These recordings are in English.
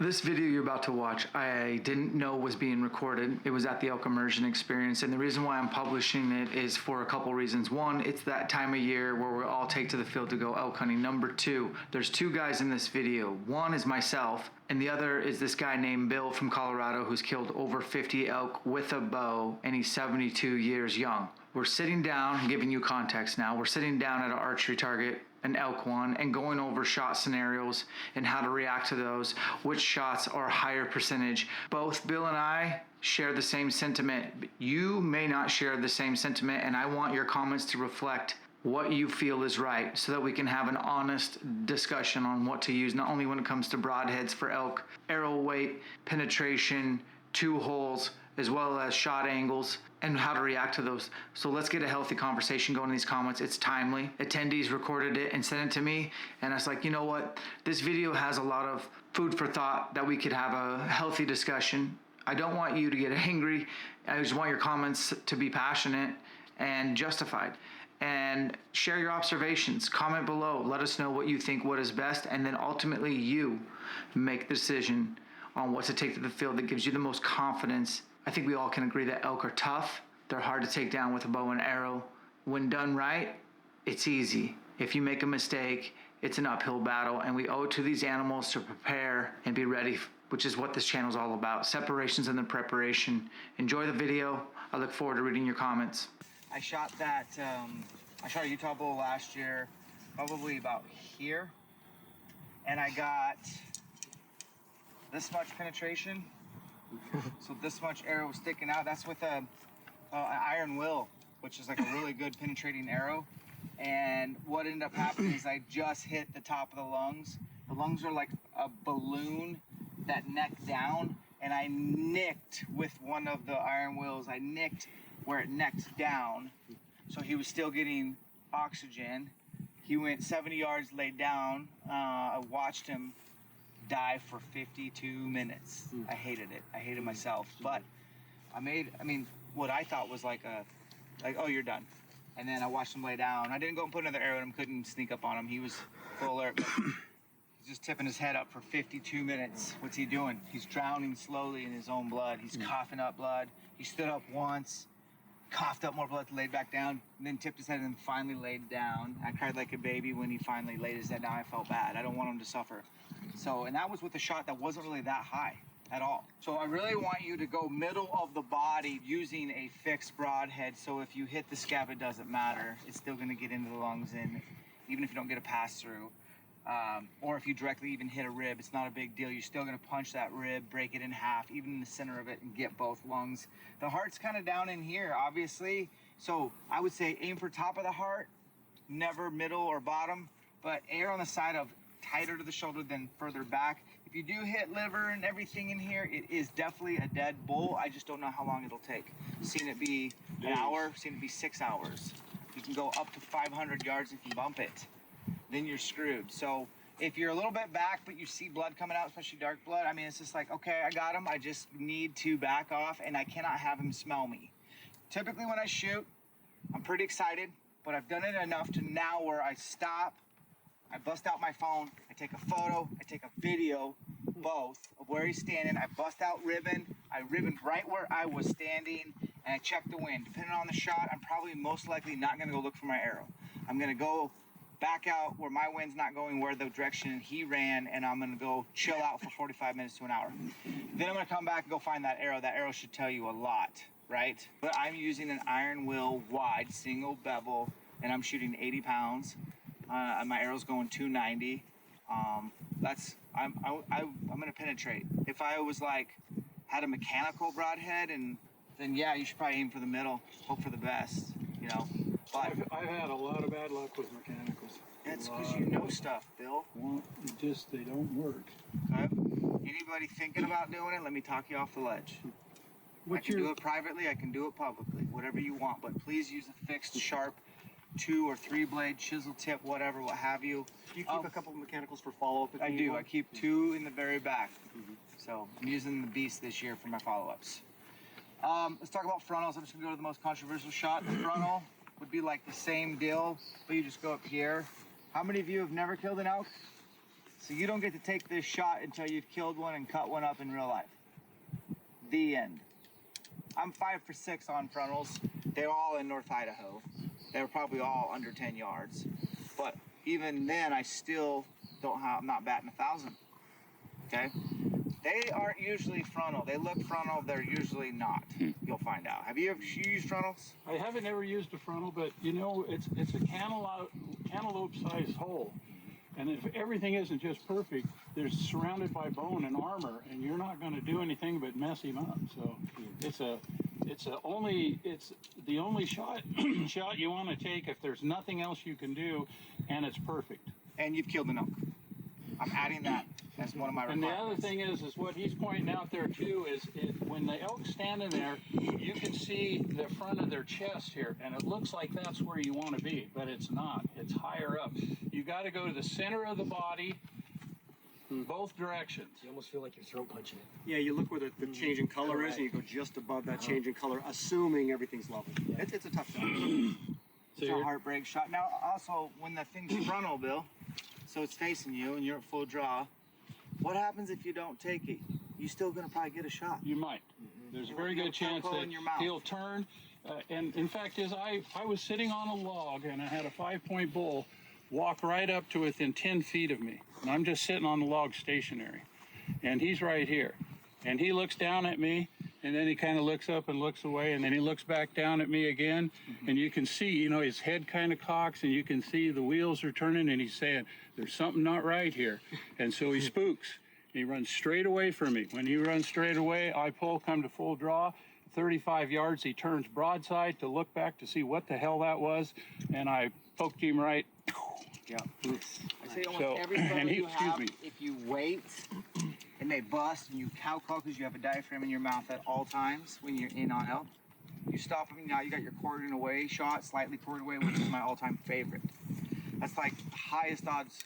This video you're about to watch, I didn't know was being recorded. It was at the Elk Immersion Experience, and the reason why I'm publishing it is for a couple reasons. One, it's that time of year where we all take to the field to go elk hunting. Number two, there's two guys in this video. One is myself, and the other is this guy named Bill from Colorado who's killed over 50 elk with a bow, and he's 72 years young. We're sitting down, I'm giving you context now, we're sitting down at an archery target, an elk one, and going over shot scenarios and how to react to those, which shots are higher percentage. Both Bill and I share the same sentiment. You may not share the same sentiment, and I want your comments to reflect what you feel is right so that we can have an honest discussion on what to use, not only when it comes to broadheads for elk, arrow weight, penetration, two holes, as well as shot angles and how to react to those. So let's get a healthy conversation going in these comments. It's timely. Attendees recorded it and sent it to me, and I was like, you know what? This video has a lot of food for thought that we could have a healthy discussion. I don't want you to get angry. I just want your comments to be passionate and justified. And share your observations. Comment below. Let us know what you think, what is best, and then ultimately you make the decision on what to take to the field that gives you the most confidence. I think we all can agree that elk are tough. They're hard to take down with a bow and arrow. When done right, it's easy. If you make a mistake, it's an uphill battle, and we owe it to these animals to prepare and be ready, which is what this channel is all about. Separations and the preparation. Enjoy the video. I look forward to reading your comments. I shot a Utah bull last year, probably about here, and I got this much penetration. So this much arrow was sticking out. That's with an iron will, which is like a really good penetrating arrow. And what ended up happening is I just hit the top of the lungs. The lungs are like a balloon that necked down, and I nicked with one of the iron wills. I nicked where it necked down. So he was still getting oxygen. He went 70 yards, laid down. I watched him die for 52 minutes. I hated it. I hated myself. But what I thought was like, oh, you're done. And then I watched him lay down. I didn't go and put another arrow in him, couldn't sneak up on him. He was full alert. But he's just tipping his head up for 52 minutes. What's he doing? He's drowning slowly in his own blood. He's coughing up blood. He stood up once, coughed up more blood, laid back down, and then tipped his head and then finally laid down. I cried like a baby when he finally laid his head down. I felt bad. I don't want him to suffer. So, and that was with a shot that wasn't really that high at all. So I really want you to go middle of the body using a fixed broadhead. So if you hit the scab, it doesn't matter. It's still gonna get into the lungs, and even if you don't get a pass through, or if you directly even hit a rib, it's not a big deal. You're still gonna punch that rib, break it in half, even in the center of it, and get both lungs. The heart's kind of down in here, obviously. So I would say aim for top of the heart, never middle or bottom, but err on the side of tighter to the shoulder than further back. If you do hit liver and everything in here, it is definitely a dead bull. I just don't know how long it'll take. Seen it be an hour, seen it be 6 hours. You can go up to 500 yards if you bump it. Then you're screwed. So if you're a little bit back, but you see blood coming out, especially dark blood, I mean, it's just like, okay, I got him. I just need to back off, and I cannot have him smell me. Typically when I shoot, I'm pretty excited, but I've done it enough to now where I stop, I bust out my phone, I take a photo, I take a video, both, of where he's standing. I bust out ribbon, I ribboned right where I was standing, and I check the wind. Depending on the shot, I'm probably most likely not gonna go look for my arrow. I'm gonna go back out where my wind's not going where the direction he ran, and I'm gonna go chill out for 45 minutes to an hour. Then I'm gonna come back and go find that arrow. That arrow should tell you a lot, right? But I'm using an iron will wide single bevel, and I'm shooting 80 pounds. My arrow's going 290. I'm gonna penetrate. If I was like, had a mechanical broadhead, and then yeah, you should probably aim for the middle, hope for the best, you know. But I've had a lot of bad luck with mechanicals. That's because you know stuff, Bill. Well, they don't work. Okay. Anybody thinking about doing it, let me talk you off the ledge. I can do it privately, I can do it publicly, whatever you want, but please use a fixed, sharp 2 or 3 blade chisel tip, whatever, what have you. Do you keep a couple of mechanicals for follow-up? I do. I keep 2 in the very back. So I'm using the Beast this year for my follow-ups. Let's talk about frontals. I'm just gonna go to the most controversial shot. The frontal would be like the same deal, but you just go up here. How many of you have never killed an elk? So you don't get to take this shot until you've killed one and cut one up in real life. The end. I'm 5 for 6 on frontals. They're all in North Idaho. They were probably all under 10 yards. But even then, I still I'm not batting 1,000. Okay? They aren't usually frontal. They look frontal. They're usually not. You'll find out. Have you ever used frontals? I haven't ever used a frontal, but you know, it's a cantaloupe-sized hole. And if everything isn't just perfect, they're surrounded by bone and armor, and you're not going to do anything but mess him up. So it's the only shot you want to take if there's nothing else you can do, and it's perfect. And you've killed an elk. I'm adding that as one of my And requirements. the other thing is what he's pointing out there too is when the elk's standing there, you can see the front of their chest here, and it looks like that's where you want to be, but it's not. It's higher up. You got to go to the center of the body, both directions. You almost feel like you're throat punching it. Yeah, you look where the change in color is, and you go just above that change in color, assuming everything's level. It's a tough shot. It's a heartbreak shot. Now, also, when the thing's frontal, Bill, so it's facing you and you're at full draw, what happens if you don't take it? You're still going to probably get a shot. You might. There's a very good chance that he'll turn. And in fact, I was sitting on a log, and I had a 5-point bull walk right up to within 10 feet of me. And I'm just sitting on the log stationary. And he's right here. And he looks down at me, and then he kind of looks up and looks away, and then he looks back down at me again. And you can see, you know, his head kind of cocks, and you can see the wheels are turning, and he's saying, there's something not right here. And so he spooks. He runs straight away from me. When he runs straight away, I pull, come to full draw. 35 yards, he turns broadside to look back to see what the hell that was, and I poked him right. Yeah. I say almost So, every and photo he- you excuse have, me. if you wait and they bust and you cow call because you have a diaphragm in your mouth at all times when you're in on elk, you stop them. Now you got your quartered away shot, slightly quartered away, which is my all-time favorite. That's like highest odds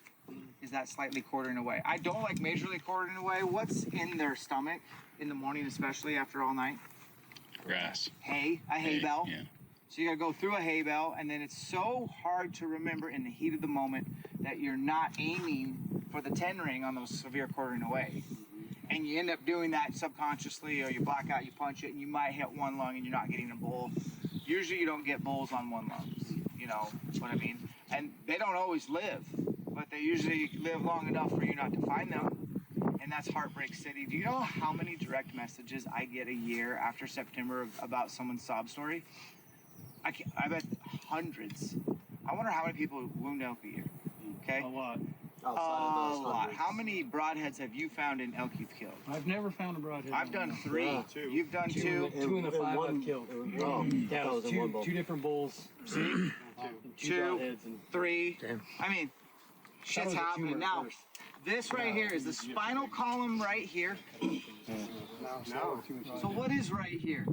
is that slightly quartering away. I don't like majorly quartering away. What's in their stomach in the morning, especially after all night? Grass. Hay, a hay bale. Yeah. So you gotta go through a hay bale, and then it's so hard to remember in the heat of the moment that you're not aiming for the 10 ring on those severe quartering away. And you end up doing that subconsciously, or you black out, you punch it, and you might hit one lung and you're not getting a bull. Usually you don't get bulls on one lungs, you know what I mean? And they don't always live, but they usually live long enough for you not to find them. And that's Heartbreak City. Do you know how many direct messages I get a year after September about someone's sob story? I bet hundreds. I wonder how many people wound elk a year. Okay? A lot. A lot. How many broadheads have you found in elk you've killed? I've never found a broadhead. I've done 3. Two. You've done 2. Two in the 5 one- I've killed. that was in one bull. Two different bulls. See? Two, broadheads and 3. Damn. I mean, shit's was a happening. tumor Now, first. this right here is the spinal column right here. No. So what is right here?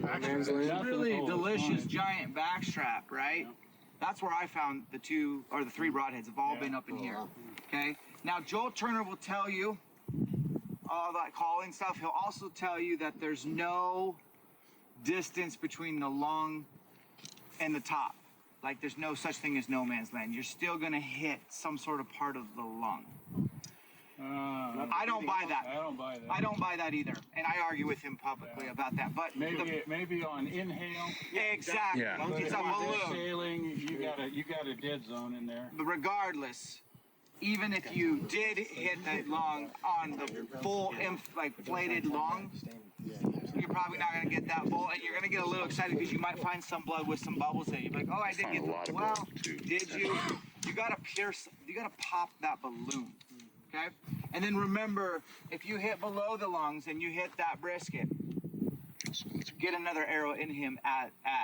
Nothing Really to hold. delicious Fine. giant backstrap, right? That's where I found the 2 or the 3 broadheads have all been up in here. Okay. Now Joel Turner will tell you all that calling stuff. He'll also tell you that there's no distance between the lung and the top. Like there's no such thing as no man's land. You're still gonna hit some sort of part of the lung. I don't buy that. I don't buy that. I don't buy that either, and I argue with him publicly about that. But Maybe on inhale. exactly, Yeah. But it's if a you're balloon. sailing, you got a dead zone in there. But regardless, even if you did hit that lung on the full inflated lung, you're probably not going to get that bull, and you're going to get a little excited because you might find some blood with some bubbles in it. You're like, oh, I did Found get a lot the of well. blood, too. Did you? You got to pierce. You got to pop that balloon. Okay, and then remember, if you hit below the lungs and you hit that brisket, get another arrow in him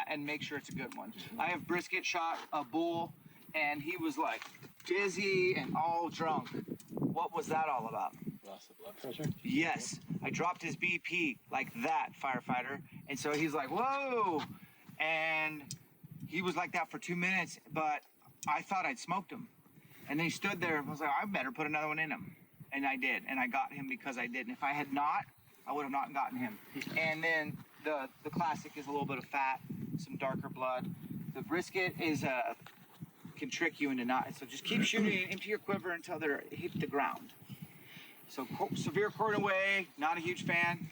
and make sure it's a good one. I have brisket shot a bull, and he was like dizzy and all drunk. What was that all about? Loss of blood pressure. Yes, I dropped his BP like that, firefighter, and so he's like, whoa, and he was like that for 2 minutes, but I thought I'd smoked him. And then he stood there and was like, I better put another one in him. And I did, and I got him because I did. And if I had not, I would have not gotten him. And then the classic is a little bit of fat, some darker blood. The brisket is can trick you into not. So just keep shooting into your quiver until they're hit the ground. So severe quartering away, not a huge fan,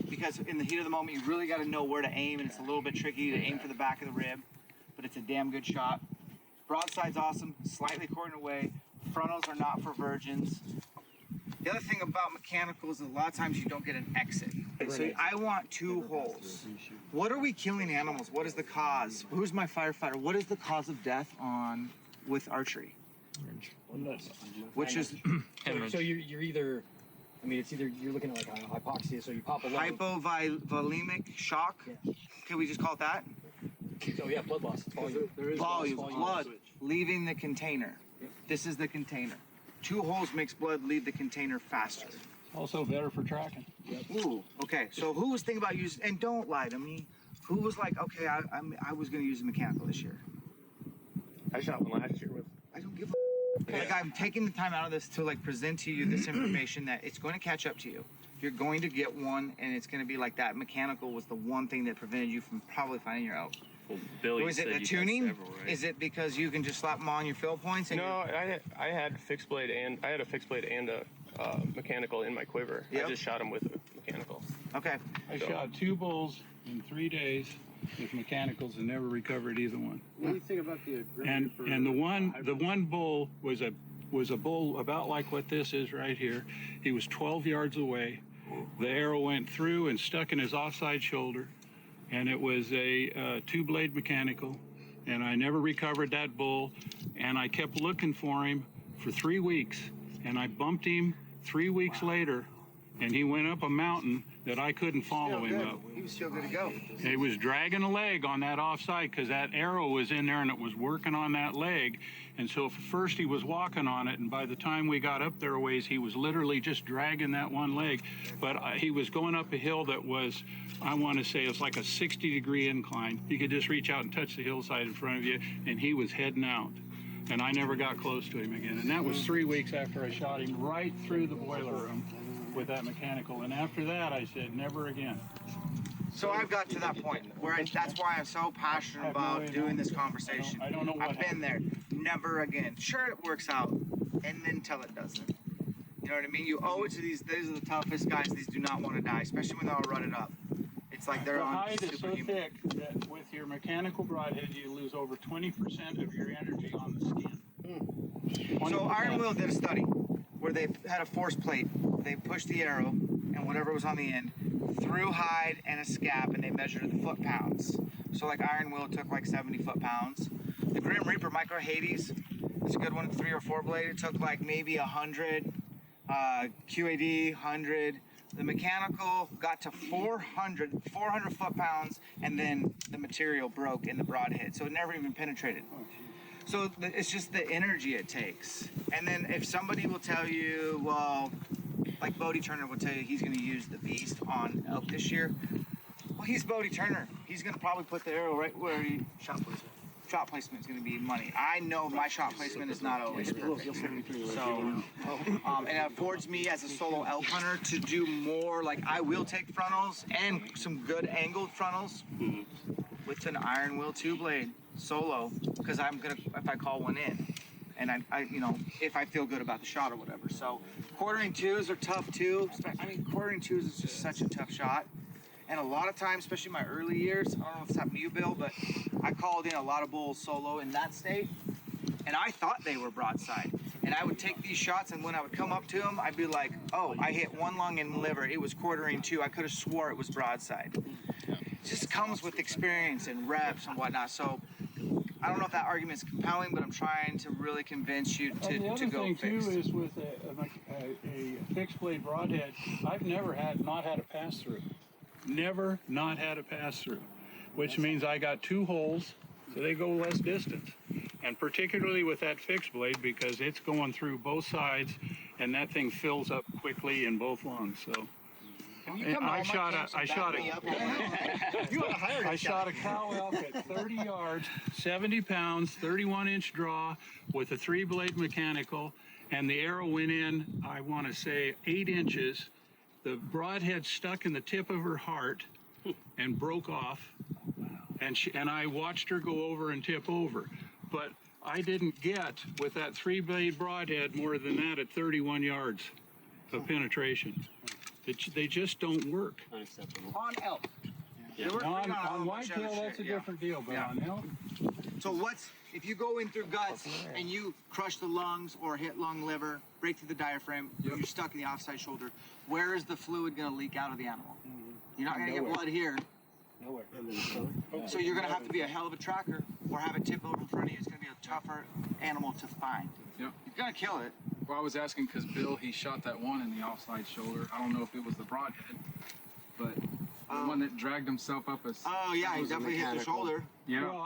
because in the heat of the moment, you really got to know where to aim, and it's a little bit tricky to aim for the back of the rib, but it's a damn good shot. Broadside's awesome, slightly quartering away. Frontals are not for virgins. The other thing about mechanicals is a lot of times you don't get an exit. So I want 2 holes. What are we killing animals? What is the cause? Who's my firefighter? What is the cause of death with archery? Which is So you're either, I mean, it's either you're looking at like a hypoxia, so you pop a lung. hypovolemic shock. Yeah. Can we just call it that? So yeah, blood loss. It's volume. Volume, blood leaving the container. This is the container. 2 holes makes blood leave the container faster. Also better for tracking. Ooh, okay. So who was thinking about using, and don't lie to me, who was like, okay, I was going to use a mechanical this year? I shot one last year with. I don't give a like, I'm taking the time out of this to like present to you this information that it's going to catch up to you. You're going to get one, and it's going to be like that. Mechanical was the one thing that prevented you from probably finding your elk. Well, Billy Was it said the you tuning? got several, right? Is it because you can just slap them on your fill points? And No, I had fixed blade and I had a fixed blade and a mechanical in my quiver. Yep. I just shot him with a mechanical. Okay. I shot 2 bulls in 3 days with mechanicals and never recovered either one. What do you think about the And the one bull was a bull about like what this is right here. He was 12 yards away. The arrow went through and stuck in his offside shoulder, and it was a 2-blade mechanical. And I never recovered that bull, and I kept looking for him for 3 weeks, and I bumped him 3 weeks later, and he went up a mountain that I couldn't follow him up. He was still good to go. He was dragging a leg on that offside because that arrow was in there and it was working on that leg. And so first he was walking on it, and by the time we got up there a ways, he was literally just dragging that one leg. But he was going up a hill that was, I want to say, it's like a 60-degree incline. You could just reach out and touch the hillside in front of you, and he was heading out. And I never got close to him again. And that was 3 weeks after I shot him right through the boiler room with that mechanical. And after that, I said, never again. So I've got to that point where that's why I'm so passionate about doing this conversation. I don't know what I've been there. Never again. Sure, it works out, and then until it doesn't. You know what I mean? You owe it to these. These are the toughest guys. These do not want to die, especially when they're all rutted up. It's like they're The on hide is so superhuman. thick that with your mechanical broadhead, you lose over 20% of your energy on the skin. So 20%. Iron Will did a study where they had a force plate. They pushed the arrow and whatever was on the end through hide and a scab, and they measured the foot-pounds. So like Iron Will took like 70 foot-pounds. The Grim Reaper Micro Hades, it's a good one, 3 or 4 blade. It took like maybe 100. QAD 100. The mechanical got to 400 foot-pounds, and then the material broke in the broadhead, so it never even penetrated. So it's just the energy it takes. And then if somebody will tell you, well, like Bodie Turner will tell you he's going to use the Beast on elk this year, well, he's Bodie Turner. He's going to probably put the arrow right where he shot placement. Shot placement is going to be money. I know my shot placement is not always perfect. So, and it affords me as a solo elk hunter to do more. Like I will take frontals and some good angled frontals with an Iron Will 2-blade solo, because I'm gonna, if I call one in, and I, you know, if I feel good about the shot or whatever. So quartering 2s are tough too. I mean, quartering 2s is just such a tough shot. And a lot of times, especially my early years, I don't know if it's happened to you, Bill, but I called in a lot of bulls solo in that state, and I thought they were broadside. And I would take these shots, and when I would come up to them, I'd be like, oh, I hit one lung and liver. It was quartering 2. I could have swore it was broadside. It just comes with experience and reps and whatnot. So I don't know if that argument's compelling, but I'm trying to really convince you to the other go thing fixed. too is with a fixed blade broadhead, I've never not had a pass through. Never not had a pass through, which means I got 2 holes, so they go less distance. And particularly with that fixed blade, because it's going through both sides, and that thing fills up quickly in both lungs. So I shot a cow elk at 30 yards, 70 pounds, 31-inch draw with a 3-blade mechanical, and the arrow went in, I want to say 8 inches. The broadhead stuck in the tip of her heart and broke off, and I watched her go over and tip over. But I didn't get with that 3-blade broadhead more than that at 31 yards of penetration. They just don't work. Unacceptable. On elk. Yeah. They work On great a whole bunch of whitetail, other that's shit, a different deal, but on elk, So if you go in through guts and you crush the lungs or hit lung liver, break through the diaphragm, you're stuck in the offside shoulder, where is the fluid going to leak out of the animal? You're not going to get blood here. Nowhere. So you're going to have to be a hell of a tracker or have it tip over in front of you. It's going to be a tougher animal to find. Yep. You're going to kill it. Well, I was asking because Bill, he shot that one in the offside shoulder. I don't know if it was the broadhead, but the one that dragged himself up as. Oh, yeah, he was a definitely hit the mechanical. shoulder. Yeah. well,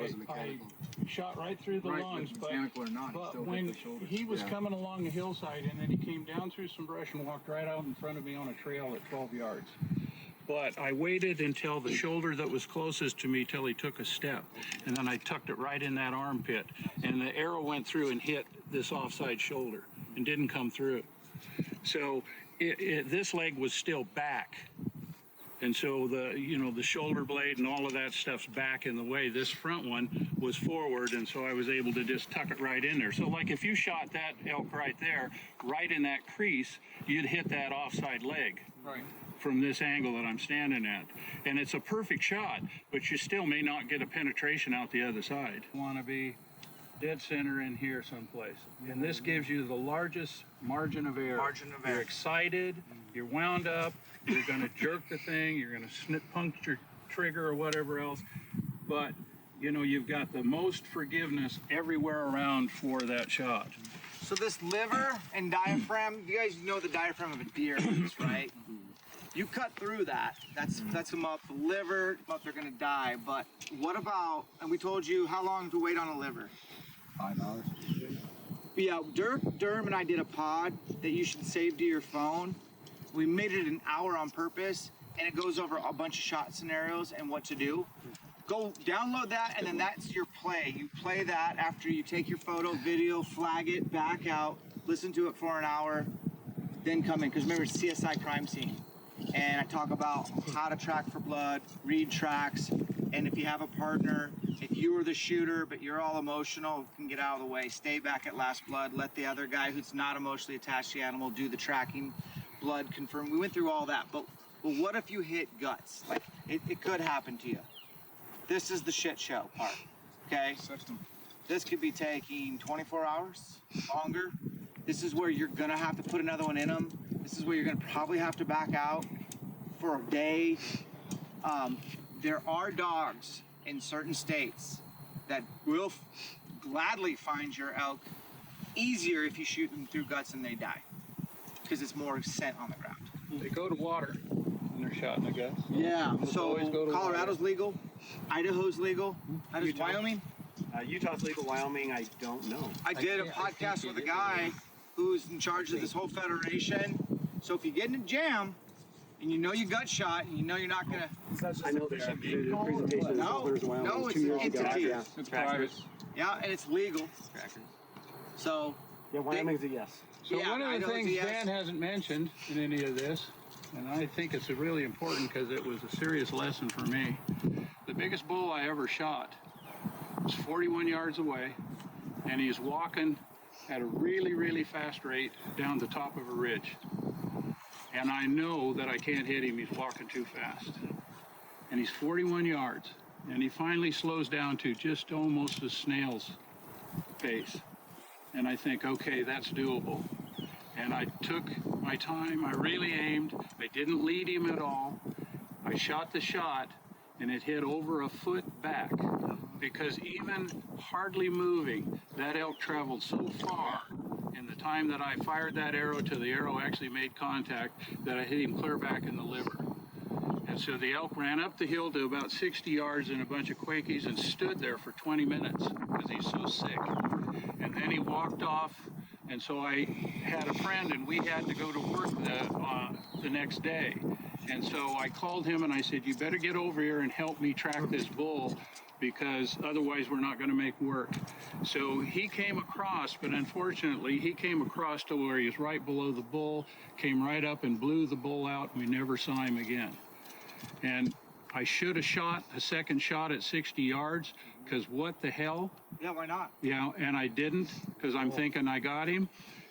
was I mechanical. shot right through the Right, lungs, but but mechanical or not, he but still when hit the shoulder. he was Yeah. coming along the hillside and then he came down through some brush and walked right out in front of me on a trail at 12 yards. But I waited until the shoulder that was closest to me till he took a step, and then I tucked it right in that armpit, and the arrow went through and hit this offside shoulder and didn't come through. So this leg was still back. And so the shoulder blade and all of that stuff's back in the way. This front one was forward, and so I was able to just tuck it right in there. So like if you shot that elk right there, right in that crease, you'd hit that offside leg. Right. From this angle that I'm standing at. And it's a perfect shot, but you still may not get a penetration out the other side. Want to be dead center in here someplace. And this gives you the largest margin of error. Margin of error. You're excited, you're wound up, you're going to jerk the thing, you're going to puncture trigger or whatever else. But, you've got the most forgiveness everywhere around for that shot. So this liver and diaphragm, you guys know the diaphragm of a deer is, right? You cut through that, that's them up. The liver, they're gonna die. But what about, and we told you how long to wait on a liver? 5 hours. Yeah, Durham and I did a pod that you should save to your phone. We made it an hour on purpose, and it goes over a bunch of shot scenarios and what to do. Go download that, and then that's your play. You play that after you take your photo, video, flag it, back out, listen to it for an hour, then come in. Because remember, it's CSI crime scene. And I talk about how to track for blood, read tracks, and if you have a partner, if you were the shooter but you're all emotional, can get out of the way, stay back at last blood, let the other guy who's not emotionally attached to the animal do the tracking, blood confirm. We went through all that, but what if you hit guts? Like, it could happen to you. This is the shit show part, okay? This could be taking 24 hours, longer. This is where you're gonna have to put another one in them. This is where you're gonna probably have to back out for a day. There are dogs in certain states that will gladly find your elk easier if you shoot them through guts and they die, because it's more scent on the ground. They go to water when they're shot in the guts. Yeah, so always go to Colorado's water. legal, Idaho's legal, how does Utah. Wyoming? Utah's legal, Wyoming, I don't know. I did a podcast with a guy who's in charge of this whole federation. So if you get in a jam and you know you got shot and you know you're not gonna, I know there's a presentation in No, Elders, Wyoming, no, 2 it's years ago. entities. Yeah. It's private. yeah, and it's legal. So Yeah, Wyoming's a yes. So Yeah, one of I the know things it's a yes. Dan hasn't mentioned in any of this, and I think it's really important because it was a serious lesson for me. The biggest bull I ever shot was 41 yards away, and he's walking at a really, really fast rate down the top of a ridge. And I know that I can't hit him, he's walking too fast. And he's 41 yards, and he finally slows down to just almost a snail's pace. And I think, okay, that's doable. And I took my time, I really aimed, I didn't lead him at all. I shot the shot, and it hit over a foot back, because even hardly moving, that elk traveled so far in the time that I fired that arrow till the arrow actually made contact that I hit him clear back in the liver. And so the elk ran up the hill to about 60 yards in a bunch of quakies and stood there for 20 minutes because he's so sick. And then he walked off, and so I had a friend, and we had to go to work the next day. And so I called him and I said, you better get over here and help me track this bull, because otherwise we're not going to make work. So he came across, but unfortunately he came across to where he was right below the bull, came right up and blew the bull out, and we never saw him again. And I should have shot a second shot at 60 yards, because what the hell? Yeah, why not? Yeah, and I didn't, because I'm thinking I got him.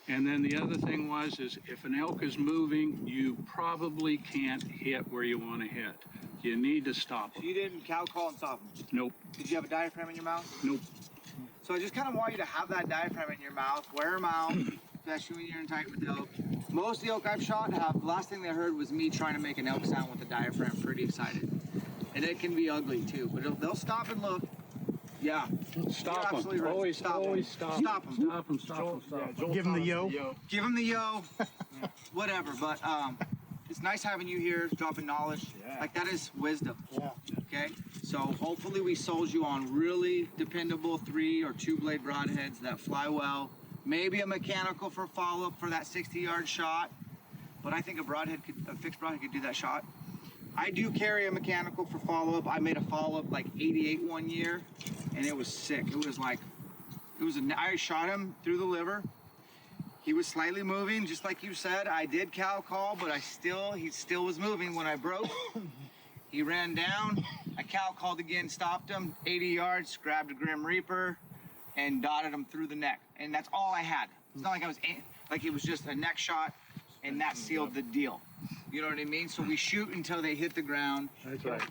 And then the other thing is if an elk is moving, you probably can't hit where you want to hit. You need to stop So him. you didn't cow call and stop him? Nope, Did you have a diaphragm in your mouth? nope. So I just kind of want you to have that diaphragm in your mouth, wear them out, especially when you're in tight with elk. Most of the elk I've shot the last thing they heard was me trying to make an elk sound with the diaphragm, pretty excited. And it can be ugly too, but they'll stop and look. Yeah. Stop You're absolutely him. right. Always Stop 'em. always stop. Stop 'em. Stop him, stop him, stop him. Give him the yo. Give them the yo, whatever. But it's nice having you here, dropping knowledge. Like that is wisdom. Yeah. Okay. So hopefully we sold you on really dependable 3 or 2 blade broadheads that fly well. Maybe a mechanical for follow-up for that 60-yard shot. But I think a fixed broadhead could do that shot. I do carry a mechanical for follow-up. I made a follow-up like 88 one year, and it was sick. I shot him through the liver. He was slightly moving, just like you said. I did cow call, but he still was moving when I broke. He ran down. I cow called again, stopped him, 80 yards, grabbed a Grim Reaper, and dotted him through the neck. And that's all I had. It's not like it was just a neck shot, and that sealed the deal. You know what I mean? So we shoot until they hit the ground. That's right.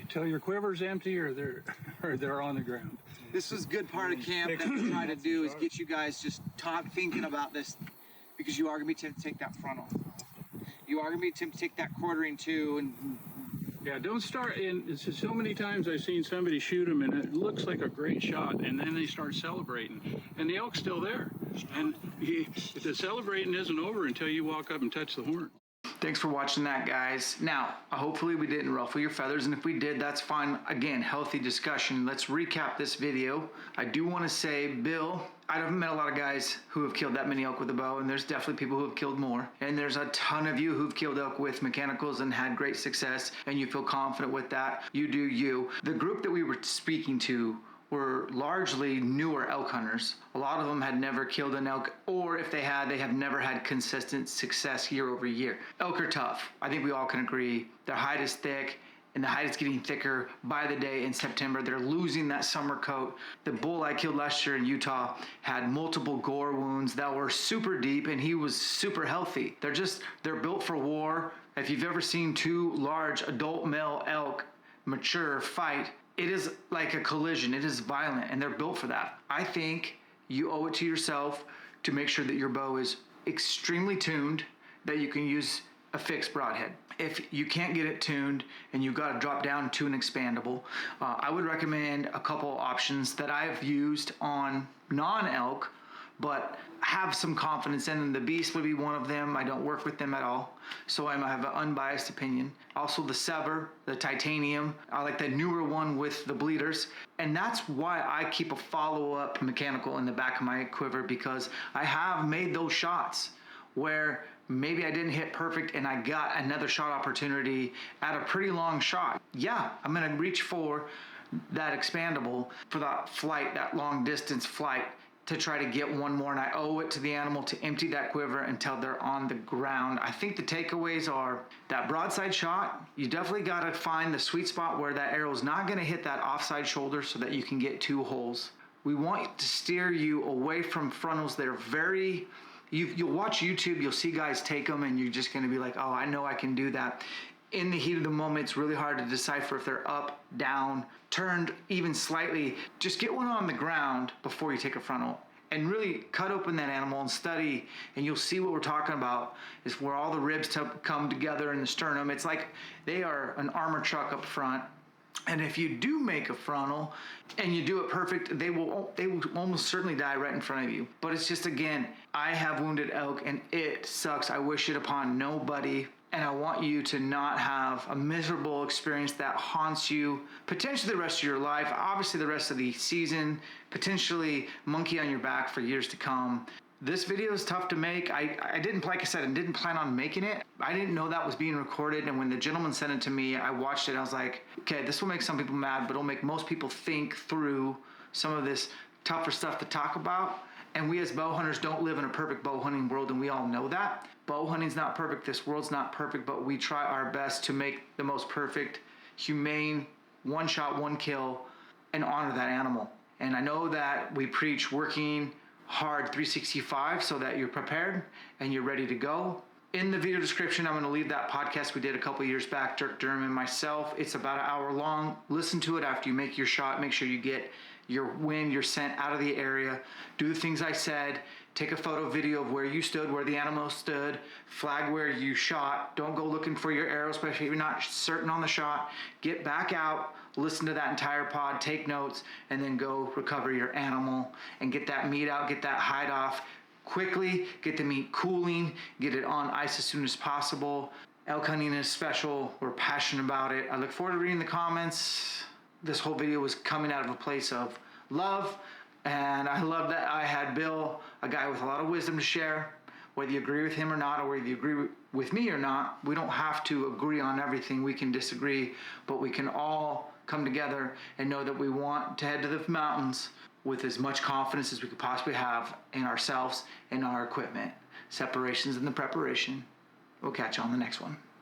Till your quiver's empty or they're on the ground. This was a good part of camp that we try to do is get you guys just thinking about this, because you are going to be tempted to take that frontal. You are going to be tempted to take that quartering too. And Yeah, don't start. And it's just so many times I've seen somebody shoot them and it looks like a great shot, and then they start celebrating, and the elk's still there. And the celebrating isn't over until you walk up and touch the horn. Thanks for watching that, guys. Now, hopefully we didn't ruffle your feathers, and if we did, that's fine. Again, healthy discussion. Let's recap this video. I do want to say, Bill, I haven't met a lot of guys who have killed that many elk with a bow, and there's definitely people who have killed more. And there's a ton of you who've killed elk with mechanicals and had great success, and you feel confident with that. You do you. The group that we were speaking to were largely newer elk hunters. A lot of them had never killed an elk, or if they have never had consistent success year over year. Elk are tough. I think we all can agree. Their hide is thick, and the hide is getting thicker by the day in September. They're losing that summer coat. The bull I killed last year in Utah had multiple gore wounds that were super deep, and he was super healthy. They're built for war. If you've ever seen 2 large adult male elk mature fight, it is like a collision. It is violent, and they're built for that. I think you owe it to yourself to make sure that your bow is extremely tuned, that you can use a fixed broadhead. If you can't get it tuned and you've got to drop down to an expandable, I would recommend a couple options that I've used on non-elk, but have some confidence in, and the Beast would be one of them. I don't work with them at all, so I have an unbiased opinion. Also the Sever, the Titanium, I like the newer one with the bleeders, and that's why I keep a follow-up mechanical in the back of my quiver, because I have made those shots where maybe I didn't hit perfect and I got another shot opportunity at a pretty long shot. Yeah, I'm gonna reach for that expandable for that flight, that long distance flight, to try to get one more, and I owe it to the animal to empty that quiver until they're on the ground. I think the takeaways are that broadside shot, you definitely got to find the sweet spot where that arrow's not going to hit that offside shoulder so that you can get 2 holes. We want to steer you away from frontals that are very, you'll watch YouTube, you'll see guys take them, and you're just going to be like, oh, I know I can do that. In the heat of the moment, it's really hard to decipher if they're up, down, turned even slightly. Just get one on the ground before you take a frontal and really cut open that animal and study, and you'll see what we're talking about is where all the ribs come together in the sternum. It's like they are an armor truck up front. And if you do make a frontal and you do it perfect, they will almost certainly die right in front of you. But it's just, again, I have wounded elk and it sucks. I wish it upon nobody. And I want you to not have a miserable experience that haunts you potentially the rest of your life, obviously the rest of the season, potentially monkey on your back for years to come. This video is tough to make. I didn't, like I said, I didn't plan on making it. I didn't know that was being recorded, and when the gentleman sent it to me, I watched it. I was like, okay, this will make some people mad, but it'll make most people think through some of this tougher stuff to talk about. And we as bow hunters don't live in a perfect bow hunting world, and we all know that. Bow hunting's not perfect, this world's not perfect, but we try our best to make the most perfect humane, one shot, one kill, and honor that animal. And I know that we preach working hard 365 so that you're prepared and you're ready to go. In the video description, I'm going to leave that podcast we did a couple years back, Dirk Durham and myself. It's about an hour long. Listen to it after you make your shot. Make sure you get your wind, your scent out of the area. Do the things I said. Take a photo video of where you stood, where the animal stood. Flag where you shot. Don't go looking for your arrow, especially if you're not certain on the shot. Get back out. Listen to that entire pod. Take notes. And then go recover your animal and get that meat out. Get that hide off quickly, get the meat cooling, get it on ice as soon as possible. Elk hunting is special. We're passionate about it. I look forward to reading the comments. This whole video was coming out of a place of love, and I love that I had Bill, a guy with a lot of wisdom to share. Whether you agree with him or not, or whether you agree with me or not, we don't have to agree on everything. We can disagree, but we can all come together and know that we want to head to the mountains with as much confidence as we could possibly have in ourselves and our equipment. Separations in the preparation. We'll catch you on the next one.